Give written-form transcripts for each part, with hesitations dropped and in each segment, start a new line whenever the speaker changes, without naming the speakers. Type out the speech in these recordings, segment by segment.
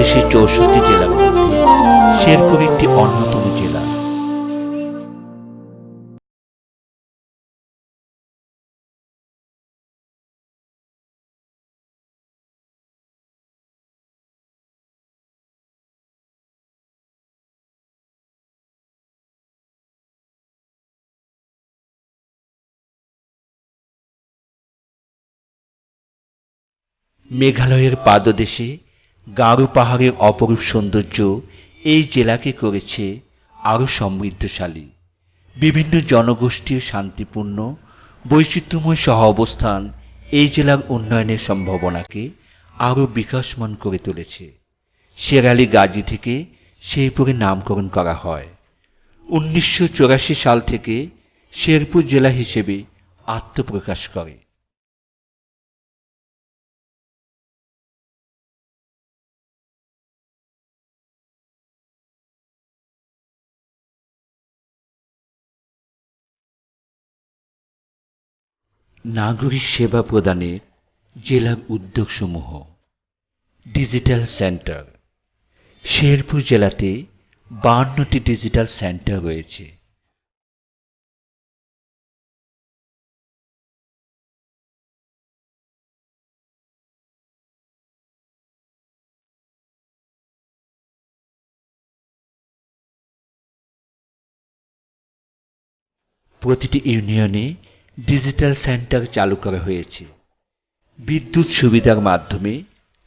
বাংলাদেশের ৬৪ জেলার মধ্যে শেরপুর একটি অন্যতম জেলা। মেঘালয়ের পাদদেশে গারো পাহাড়ের অপরূপ সৌন্দর্য এই জেলাকে করেছে আরও সমৃদ্ধশালী। বিভিন্ন জনগোষ্ঠীর শান্তিপূর্ণ বৈচিত্র্যময় সহ অবস্থান এই জেলার উন্নয়নের সম্ভাবনাকে আরও বিকাশমান করে তুলেছে। শের আলী গাজী থেকে শেরপুরের নামকরণ করা হয়। ১৯৮৪ সাল থেকে শেরপুর জেলা হিসেবে আত্মপ্রকাশ করে। নাগরিক সেবা প্রদানের জেলার উদ্যোগসমূহ। Digital centre. শেরপুর জেলাতে ৫২টি ডিজিটাল সেন্টার রয়েছে। প্রতিটি ইউনিয়নে ডিজিটাল সেন্টার চালু করা হয়েছে। বিদ্যুৎ সুবিধার মাধ্যমে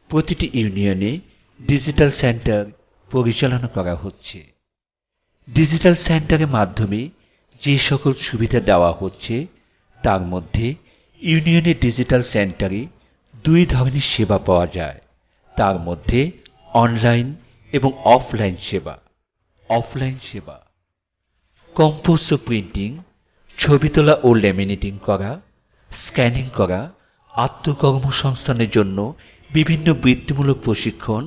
প্রতিটি ইউনিয়নে ডিজিটাল সেন্টার পরিচালনা করা হচ্ছে। ডিজিটাল সেন্টারের মাধ্যমে যে সকল সুবিধা দেওয়া হচ্ছে তার মধ্যে ইউনিয়নের ডিজিটাল সেন্টারে ২ ধরনের সেবা পাওয়া যায়। তার মধ্যে অনলাইন এবং অফলাইন সেবা। অফলাইন সেবা কম্পোস্ট ও প্রিন্টিং, ছবি তোলা ও ল্যামিনেটিং করা, স্ক্যানিং করা, আত্মকর্মসংস্থানের জন্য বিভিন্ন বৃত্তিমূলক প্রশিক্ষণ,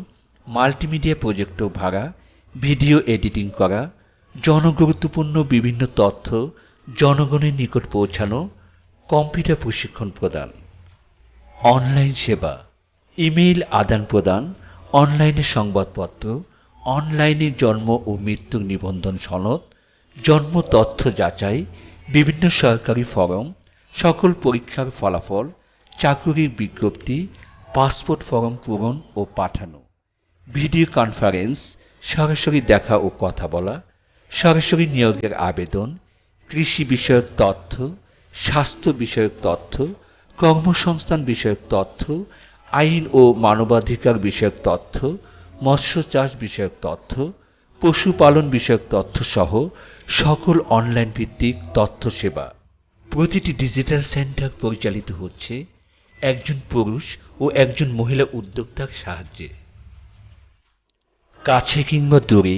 মাল্টিমিডিয়া প্রজেক্টর ভাড়া, ভিডিও এডিটিং করা, জনগুরুত্বপূর্ণ বিভিন্ন তথ্য জনগণের নিকট পৌঁছানো, কম্পিউটার প্রশিক্ষণ প্রদান। অনলাইন সেবা ইমেইল আদান প্রদান, অনলাইনে সংবাদপত্র, অনলাইনে জন্ম ও মৃত্যুর নিবন্ধন সনদ, জন্ম তথ্য যাচাই, বিভিন্ন সরকারি ফরম, সকল পরীক্ষার ফলাফল, চাকুরির বিজ্ঞপ্তি, পাসপোর্ট ফরম পূরণ ও পাঠানো। ভিডিও কনফারেন্স, সরাসরি দেখা ও কথা বলা, সরাসরি নিয়োগের আবেদন, কৃষি বিষয়ক তথ্য, স্বাস্থ্য বিষয়ক তথ্য, কর্মসংস্থান বিষয়ক তথ্য, আইন ও মানবাধিকার বিষয়ক তথ্য, মৎস্য চাষ বিষয়ক তথ্য, পশুপালন বিষয়ক তথ্য সহ সকল অনলাইন ভিত্তিক তথ্য সেবা। প্রতিটি ডিজিটাল সেন্টার পরিচালিত হচ্ছে একজন পুরুষ ও একজন মহিলা উদ্যোক্তার সাহায্যে। কাছে কিংবা দূরে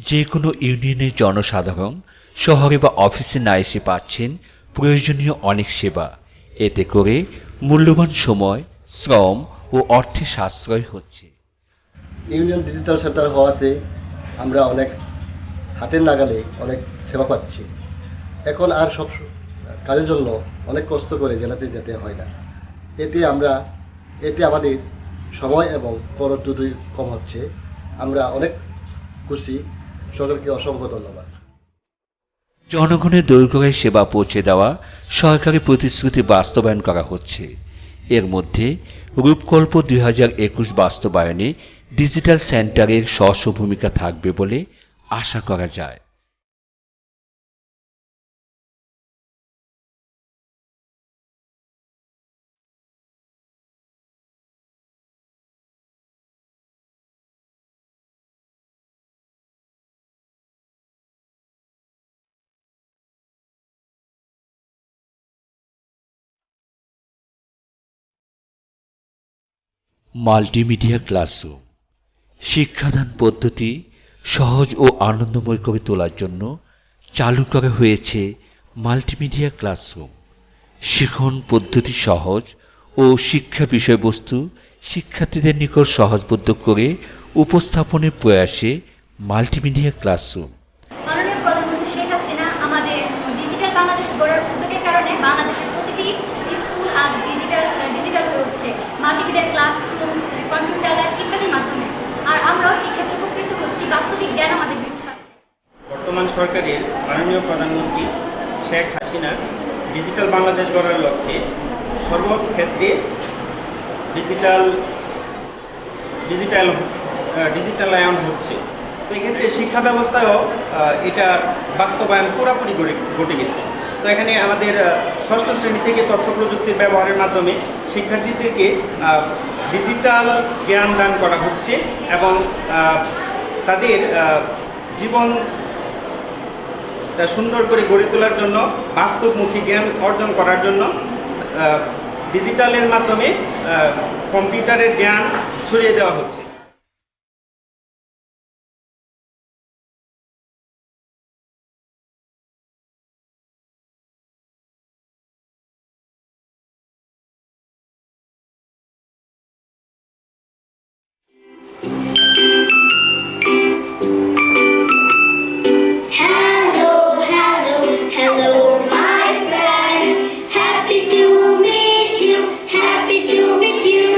যে কোনো ইউনিয়নের জনসাধারণ শহরে বা অফিসে না এসে পাচ্ছেন প্রয়োজনীয় অনেক সেবা। এতে করে মূল্যবান সময়, শ্রম ও অর্থে সাশ্রয় হচ্ছে।
ইউনিয়ন ডিজিটাল সেন্টার হওয়াতে আমরা অনেক হাতের নাগালে অনেক সেবা পাচ্ছি। এখন আর সব কাজের জন্য অনেক কষ্ট করে জেলাতে যেতে হয় না। এতে আমাদের সময় এবং খরচ দুটোই কম হচ্ছে। আমরা অনেক খুশি। সকলকে অসংখ্য ধন্যবাদ।
জনগণের দোরগোড়ায় সেবা পৌঁছে দেওয়া সরকারি প্রতিশ্রুতি বাস্তবায়ন করা হচ্ছে। এর মধ্যে রূপকল্প ২০২১ বাস্তবায়নে ডিজিটাল সেন্টারের স্ব ভূমিকা থাকবে বলে আশা করা যায়। মাল্টিমিডিয়া ক্লাসরুম শিক্ষাদান পদ্ধতি সহজ ও আনন্দময় করে তোলার জন্য চালু করা হয়েছে মাল্টিমিডিয়া ক্লাসরুম। শিখন পদ্ধতি সহজ ও শিক্ষা বিষয়বস্তু শিক্ষার্থীদের নিকট সহজবোধ্য করে উপস্থাপনের প্রয়াসে মাল্টিমিডিয়া ক্লাসরুম।
মাননীয় প্রধানমন্ত্রী শেখ হাসিনা আমাদের ডিজিটাল বাংলাদেশ গড়ার উদ্যোগের কারণে বাংলাদেশের প্রতিটি স্কুল আজ ডিজিটাল হয়ে উঠছে, মাল্টিমিডিয়া ক্লাসরুম, কম্পিউটার ল্যাব ইত্যাদির মাধ্যমে। আর আমরা
সরকারের মাননীয় প্রধানমন্ত্রী শেখ হাসিনা ডিজিটাল বাংলাদেশ গড়ার লক্ষ্যে সর্বক্ষেত্রে ডিজিটালায়ন হচ্ছে। তো এক্ষেত্রে শিক্ষা ব্যবস্থায়ও এটা বাস্তবায়ন পুরোপুরি ঘটে গেছে। তো এখানে আমাদের ষষ্ঠ শ্রেণী থেকে তথ্য প্রযুক্তির ব্যবহারের মাধ্যমে শিক্ষার্থীদেরকে ডিজিটাল জ্ঞান দান করা হচ্ছে এবং তাদের জীবনটা সুন্দর করে গড়ে তোলার জন্য, বাস্তবমুখী জ্ঞান অর্জন করার জন্য ডিজিটালের মাধ্যমে কম্পিউটারের জ্ঞান ছড়িয়ে দেওয়া হচ্ছে।
Hello, hello, hello, my friend. Happy to meet you, happy to meet you.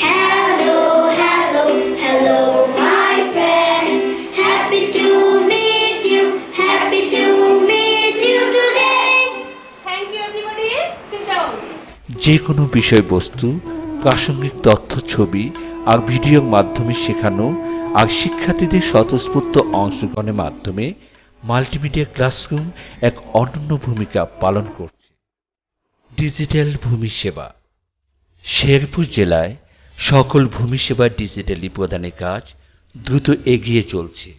Hello, hello, hello, my friend. Happy to meet you, happy to meet you today.
Thank you everybody. Sit down.
যে কোনো বিষয়বস্তু, প্রাসঙ্গিক তথ্য, ছবি আর ভিডিওর মাধ্যমে শেখানো আর শিক্ষার্থীদের স্বতঃস্ফূর্ত অংশগ্রহণের মাধ্যমে মাল্টিমিডিয়া ক্লাসরুম এক অনন্য ভূমিকা পালন করছে। ডিজিটাল ভূমি সেবা। শেরপুর জেলায় সকল ভূমি সেবা ডিজিটালি প্রদানের কাজ দ্রুত এগিয়ে চলছে।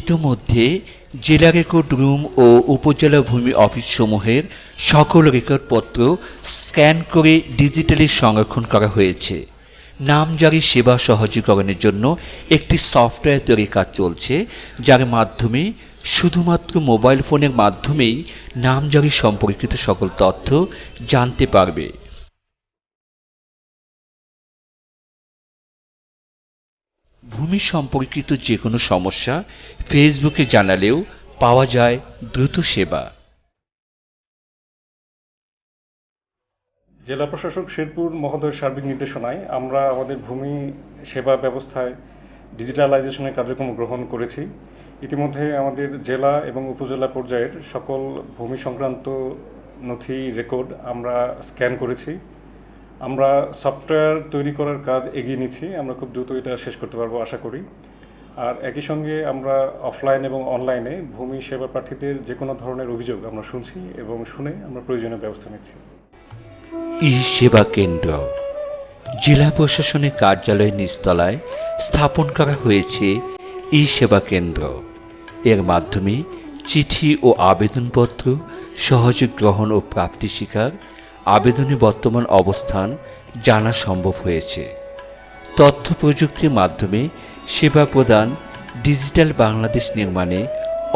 ইতোমধ্যে জেলা রেকর্ড রুম ও উপজেলা ভূমি অফিসসমূহের সকল রেকর্ডপত্র স্ক্যান করে ডিজিটালি সংরক্ষণ করা হয়েছে। নামজারি সেবা সহজীকরণের জন্য একটি সফটওয়্যার তৈরির কাজ চলছে, যার মাধ্যমে শুধুমাত্র মোবাইল ফোনের মাধ্যমেই নামজারি সম্পর্কিত সকল তথ্য জানতে পারবে। ভূমি সম্পর্কিত যে কোনো সমস্যা ফেসবুকে জানালেও পাওয়া যায় দ্রুত সেবা।
জেলা প্রশাসক শেরপুর মহোদয়ের সার্বিক নির্দেশনায় আমরা আমাদের ভূমি সেবা ব্যবস্থায় ডিজিটালাইজেশনের কার্যক্রম গ্রহণ করেছি। ইতিমধ্যে আমাদের জেলা এবং উপজেলা পর্যায়ের সকল ভূমি সংক্রান্ত নথি রেকর্ড আমরা স্ক্যান করেছি। আমরা সফটওয়্যার তৈরি করার কাজ এগিয়ে নিচ্ছি। আমরা খুব দ্রুত এটা শেষ করতে পারবো আশা করি। আর একই সঙ্গে আমরা অফলাইন এবং অনলাইনে ভূমি সেবা প্রার্থীদের যে কোনো ধরনের অভিযোগ আমরা শুনছি এবং শুনে আমরা প্রয়োজনীয় ব্যবস্থা নিচ্ছি।
ই সেবা কেন্দ্র। জেলা প্রশাসনের কার্যালয়ের নিচতলায় স্থাপন করা হয়েছে ই সেবা কেন্দ্র। এর মাধ্যমে চিঠি ও আবেদনপত্র সহজে গ্রহণ ও প্রাপ্তি স্বীকার, আবেদনের বর্তমান অবস্থান জানা সম্ভব হয়েছে। তথ্য প্রযুক্তির মাধ্যমে সেবা প্রদান ডিজিটাল বাংলাদেশ নির্মাণে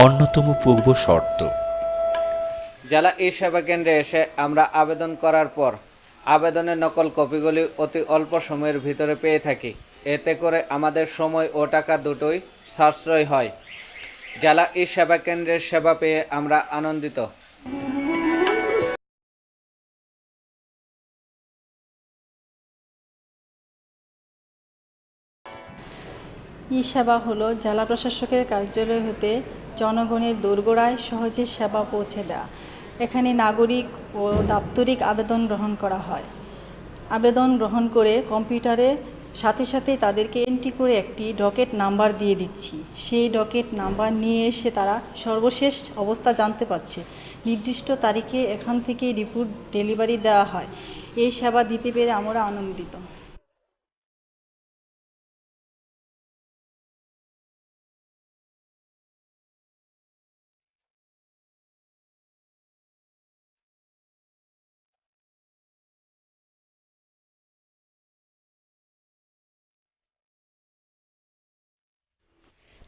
অন্যতম পূর্ব শর্ত।
জেলা ই সেবা কেন্দ্রে এসে আমরা আবেদন করার পর আবেদনের নকল কপিগুলি অতি অল্প সময়ের ভিতরে পেয়ে থাকি। এতে করে আমাদের সময় ও টাকা দুটোই সাশ্রয় হয়। জেলা ই সেবা কেন্দ্রের সেবা পেয়ে আমরা আনন্দিত।
ই সেবা হলো জেলা প্রশাসকের কার্যালয় হতে জনগণের দোরগোড়ায় সহজে সেবা পৌঁছে দেওয়া। এখানে নাগরিক ও দাপ্তরিক আবেদন গ্রহণ করা হয়। আবেদন গ্রহণ করে কম্পিউটারে সাথে সাথে তাদেরকে এন্ট্রি করে একটি ডকেট নাম্বার দিয়ে দিচ্ছি। সেই ডকেট নাম্বার নিয়ে এসে তারা সর্বশেষ অবস্থা জানতে পারছে। নির্দিষ্ট তারিখে এখান থেকে রিপোর্ট ডেলিভারি দেওয়া হয়। এই সেবা দিতে পেরে আমরা আনন্দিত।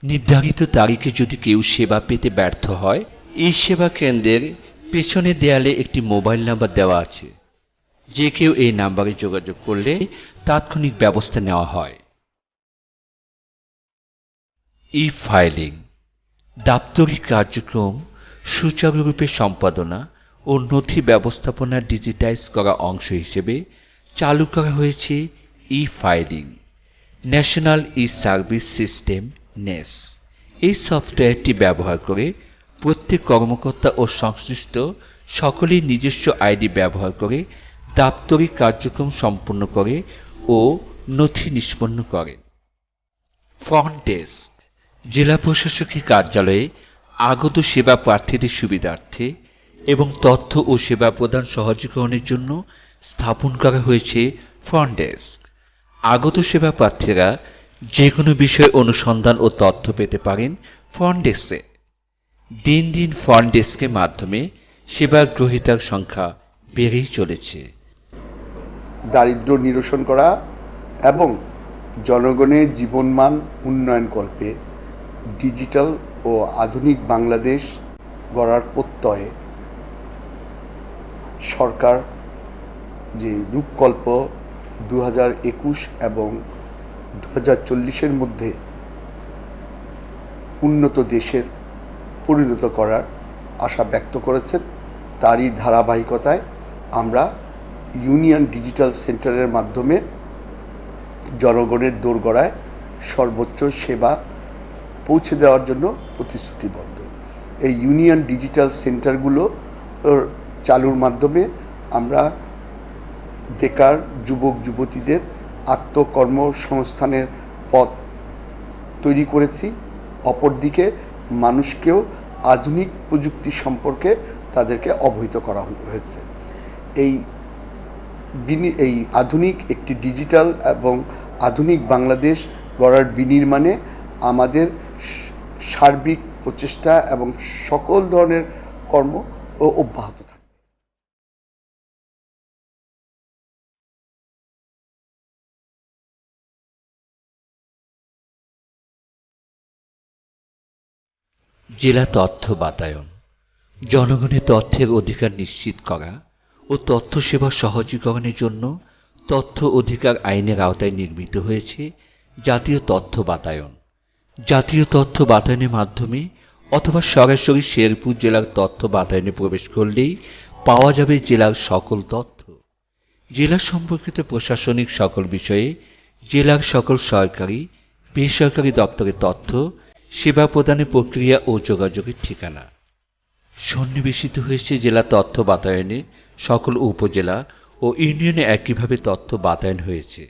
নির্ধারিত তারিখে যদি কেউ সেবা পেতে ব্যর্থ হয়, এই সেবা কেন্দ্রের পেছনের দেয়ালে একটি মোবাইল নাম্বার দেওয়া আছে। যে কেউ এই নাম্বারে যোগাযোগ করলে তাৎক্ষণিক ব্যবস্থা নেওয়া হয়। E filing. দাপ্তরিক কার্যক্রম সুচারুরূপে সম্পাদনা ও নথি ব্যবস্থাপনা ডিজিটাইজ করা অংশ হিসেবে চালু করা হয়েছে ই ফাইলিং। ন্যাশনাল ই সার্ভিস সিস্টেম নেস। এই সফটওয়্যারটি ব্যবহার করে প্রত্যেক কর্মকর্তা ও সংশ্লিষ্ট সকলেই নিজস্ব আইডি ব্যবহার করে দাপ্তরিক কার্যক্রম সম্পন্ন করে ও নথি নিষ্পন্ন করে। ফ্রন্ট ডেস্ক জেলা প্রশাসকের কার্যালয়ে আগত সেবা প্রার্থীদের সুবিধার্থে এবং তথ্য ও সেবা প্রদান সহজীকরণের জন্য স্থাপন করা হয়েছে ফ্রন্ট ডেস্ক। আগত সেবা প্রার্থীরা যে কোনো বিষয়ে অনুসন্ধান ও তথ্য পেতে পারেন ফ্রন্ট ডেস্কে। দিন দিন ফ্রন্ট ডেস্কের মাধ্যমে সেবা গ্রহীতার সংখ্যা বেড়েই চলেছে।
দারিদ্র্য নিরসন করা এবং জনগণের জীবনমান উন্নয়নকল্পে ডিজিটাল ও আধুনিক বাংলাদেশ গড়ার প্রত্যয়ে সরকার যে রূপকল্প 2021 এবং 2040-এর মধ্যে উন্নত দেশের পরিণত করার আশা ব্যক্ত করেছেন, তারই ধারাবাহিকতায় আমরা ইউনিয়ন ডিজিটাল সেন্টারের মাধ্যমে জনগণের দোরগোড়ায় সর্বোচ্চ সেবা পৌঁছে দেওয়ার জন্য প্রতিশ্রুতিবদ্ধ। এই ইউনিয়ন ডিজিটাল সেন্টারগুলো চালুর মাধ্যমে আমরা বেকার যুবক যুবতীদের আত্মকর্মসংস্থানের পথ তৈরি করেছি। অপরদিকে মানুষকেও আধুনিক প্রযুক্তি সম্পর্কে তাদেরকে অবহিত করা হয়েছে। এই আধুনিক একটি ডিজিটাল এবং আধুনিক বাংলাদেশ গড়ার বিনির্মাণে আমাদের সার্বিক প্রচেষ্টা এবং সকল ধরনের কর্ম অব্যাহত থাকে।
জেলা তথ্য বাতায়ন জনগণের তথ্যের অধিকার নিশ্চিত করা ও তথ্য সেবা সহজীকরণের জন্য তথ্য অধিকার আইনের আওতায় নির্মিত হয়েছে জাতীয় তথ্য বাতায়ন। জাতীয় তথ্য বাতায়নের মাধ্যমে অথবা সরাসরি শেরপুর জেলার তথ্য বাতায়নে প্রবেশ করলেই পাওয়া যাবে জেলার সকল তথ্য। জেলা সম্পর্কিত প্রশাসনিক সকল বিষয়ে জেলার সকল সরকারি বেসরকারি দপ্তরের তথ্য, সেবা প্রদানের প্রক্রিয়া ও যোগাযোগের ঠিকানা সন্নিবেশিত হয়েছে। জেলা তথ্য বাতায়নে সকল উপজেলা ও ইউনিয়নে একইভাবে তথ্য বাতায়ন হয়েছে।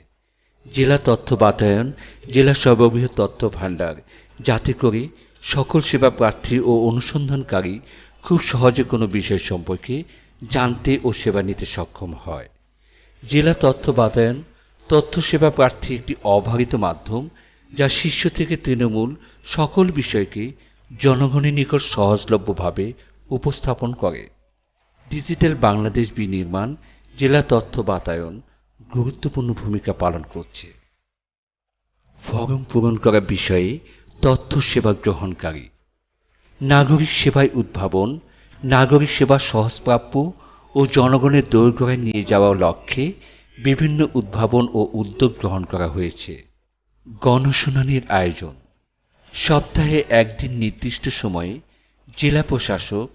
জেলা তথ্য বাতায়ন জেলা সর্ববৃহৎ তথ্য ভাণ্ডার, যাতে করে সকল সেবা প্রার্থী ও অনুসন্ধানকারী খুব সহজে কোনো বিষয় সম্পর্কে জানতে ও সেবা নিতে সক্ষম হয়। জেলা তথ্য বাতায়ন তথ্য সেবা প্রার্থী একটি অবারিত মাধ্যম, যা শীর্ষ থেকে তৃণমূল সকল বিষয়কে জনগণের নিকট সহজলভ্যভাবে উপস্থাপন করে। ডিজিটাল বাংলাদেশ বিনির্মাণ জেলা তথ্য বাতায়ন গুরুত্বপূর্ণ ভূমিকা পালন করছে। ফরম পূরণ করা বিষয়ে তথ্য সেবা গ্রহণকারী, নাগরিক সেবায় উদ্ভাবন, নাগরিক সেবা সহজপ্রাপ্য ও জনগণের দোরগোড়ায় নিয়ে যাওয়ার লক্ষ্যে বিভিন্ন উদ্ভাবন ও উদ্যোগ গ্রহণ করা হয়েছে। গণশুনানির আয়োজন সপ্তাহে একদিন নির্দিষ্ট সময়ে জেলা প্রশাসক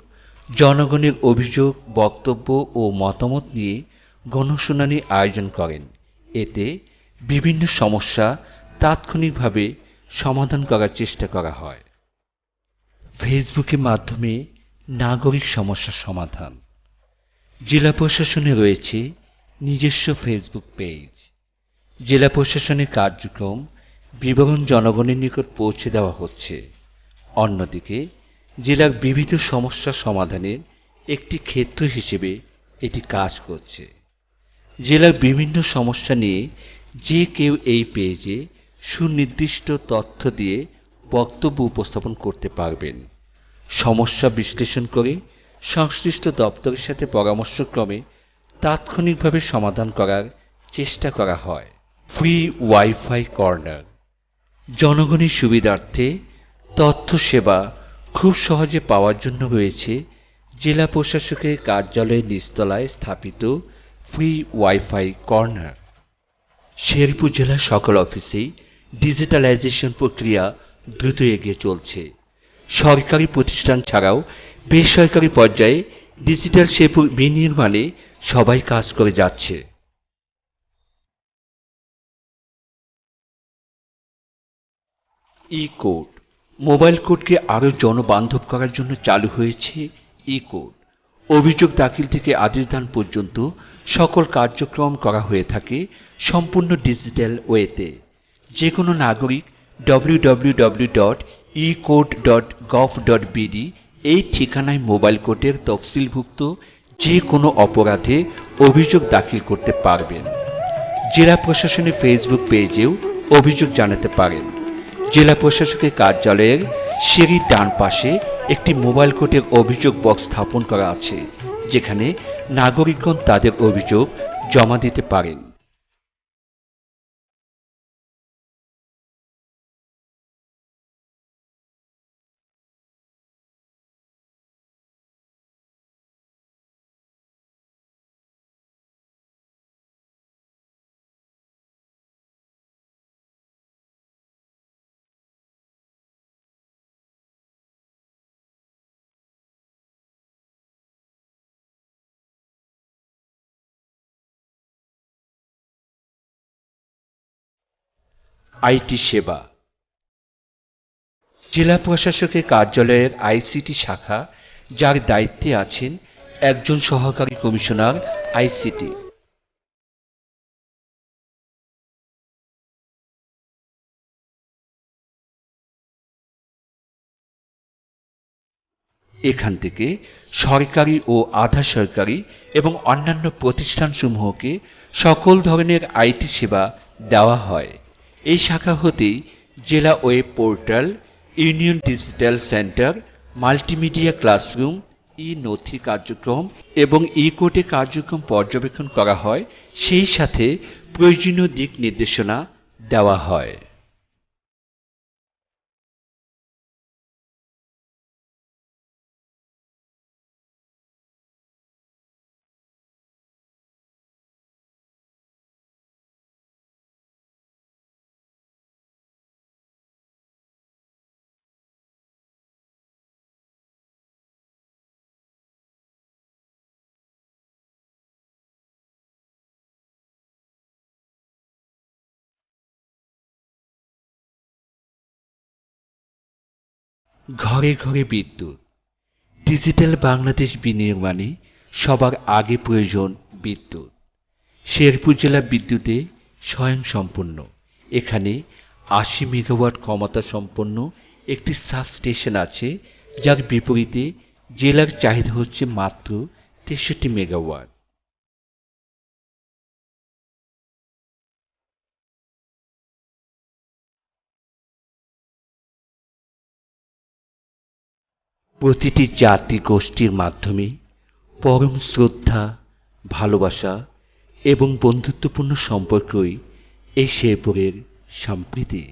জনগণের অভিযোগ, বক্তব্য ও মতামত নিয়ে গণশুনানি আয়োজন করেন। এতে বিভিন্ন সমস্যা তাৎক্ষণিকভাবে সমাধান করার চেষ্টা করা হয়। ফেসবুকের মাধ্যমে নাগরিক সমস্যা সমাধান জেলা প্রশাসনে রয়েছে নিজস্ব ফেসবুক পেজ। জেলা প্রশাসনের কার্যক্রম বিবরণ জনগণের নিকট পৌঁছে দেওয়া হচ্ছে। অন্যদিকে জেলার বিবিধ সমস্যা সমাধানের একটি ক্ষেত্র হিসেবে এটি কাজ করছে। জেলার বিভিন্ন সমস্যা নিয়ে যে কেউ এই পেজে সুনির্দিষ্ট তথ্য দিয়ে বক্তব্য উপস্থাপন করতে পারবেন। সমস্যা বিশ্লেষণ করে সংশ্লিষ্ট দপ্তরের সাথে পরামর্শক্রমে তাৎক্ষণিকভাবে সমাধান করার চেষ্টা করা হয়। ফ্রি ওয়াইফাই কর্নার জনগণের সুবিধার্থে তথ্য সেবা খুব সহজে পাওয়ার জন্য রয়েছে জেলা প্রশাসকের কার্যালয়ের নিচতলায় স্থাপিত ফ্রি ওয়াইফাই কর্নার। শেরপুর জেলার সকল অফিসেই ডিজিটালাইজেশন প্রক্রিয়া দ্রুত এগিয়ে চলছে। সরকারি প্রতিষ্ঠান ছাড়াও বেসরকারি পর্যায়ে ডিজিটাল শেরপুর বিনির্মাণে সবাই কাজ করে যাচ্ছে। ই কোড মোবাইল কোডকে আরও জনবান্ধব করার জন্য চালু হয়েছে ই কোড। অভিযোগ দাখিল থেকে আদেশ দান পর্যন্ত সকল কার্যক্রম করা হয়ে থাকে সম্পূর্ণ ডিজিটাল ওয়েতে। যে কোনো নাগরিক www.ecode.gov.bd এই ঠিকানায় মোবাইল কোডের তফসিলভুক্ত যে কোনো অপরাধে অভিযোগ দাখিল করতে পারবেন। জেলা প্রশাসনের ফেসবুক পেজেও অভিযোগ জানাতে পারেন। জেলা প্রশাসকের কার্যালয়ের সিঁড়ির ডান পাশে একটি মোবাইল কোর্টের অভিযোগ বক্স স্থাপন করা আছে, যেখানে নাগরিকগণ তাদের অভিযোগ জমা দিতে পারেন। আইটি সেবা জেলা প্রশাসকের কার্যালয়ের আইসিটি শাখা, যার দায়িত্বে আছেন একজন সহকারী কমিশনার আইসিটি। এখান থেকে সরকারি ও আধা সরকারি এবং অন্যান্য প্রতিষ্ঠানসমূহকে সকল ধরনের আইটি সেবা দেওয়া হয়। এই শাখা হতেই জেলা web portal, union digital centre, multimedia classroom, e নথি কার্যক্রম এবং ই কোর্টে কার্যক্রম পর্যবেক্ষণ করা হয়, সেই সাথে প্রয়োজনীয় দিক নির্দেশনা দেওয়া হয়। ঘরে ঘরে বিদ্যুৎ। ডিজিটাল বাংলাদেশ বিনির্মাণে সবার আগে প্রয়োজন বিদ্যুৎ। শেরপুর জেলা বিদ্যুতে স্বয়ংসম্পূর্ণ। এখানে ৮০ মেগাওয়াট ক্ষমতা সম্পন্ন একটি সাবস্টেশন আছে, যার বিপরীতে জেলার চাহিদা হচ্ছে মাত্র ৬৩ মেগাওয়াট। প্রতিটি জাতি গোষ্ঠীর মাধ্যমে পরম শ্রদ্ধা, ভালোবাসা এবং বন্ধুত্বপূর্ণ সম্পর্কই এই শেরপুরের সম্প্রীতি।